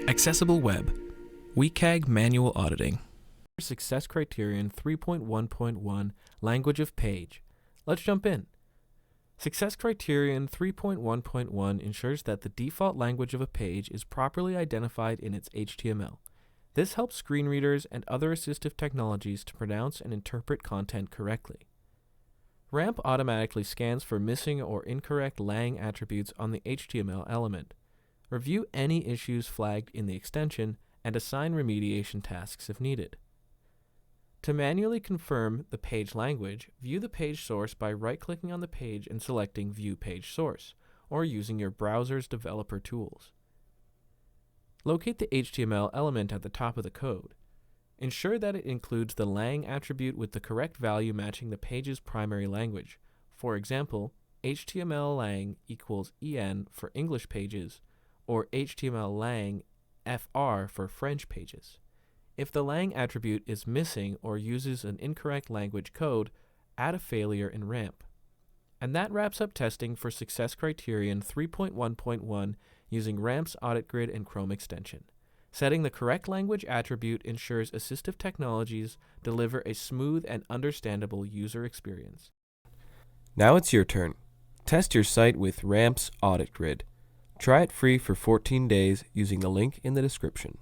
Accessible Web, WCAG Manual Auditing. Success Criterion 3.1.1 Language of Page. Let's jump in. Success Criterion 3.1.1 ensures that the default language of a page is properly identified in its HTML. This helps screen readers and other assistive technologies to pronounce and interpret content correctly. RAMP automatically scans for missing or incorrect lang attributes on the HTML element. Review any issues flagged in the extension and assign remediation tasks if needed. To manually confirm the page language, view the page source by right-clicking on the page and selecting View Page Source, or using your browser's developer tools. Locate the HTML element at the top of the code. Ensure that it includes the lang attribute with the correct value matching the page's primary language. For example, HTML lang equals EN for English pages, or HTML lang FR for French pages. If the lang attribute is missing or uses an incorrect language code, add a failure in RAMP. And that wraps up testing for Success Criterion 3.1.1 using RAMP's Audit Grid and Chrome extension. Setting the correct language attribute ensures assistive technologies deliver a smooth and understandable user experience. Now it's your turn. Test your site with RAMP's Audit Grid. Try it free for 14 days using the link in the description.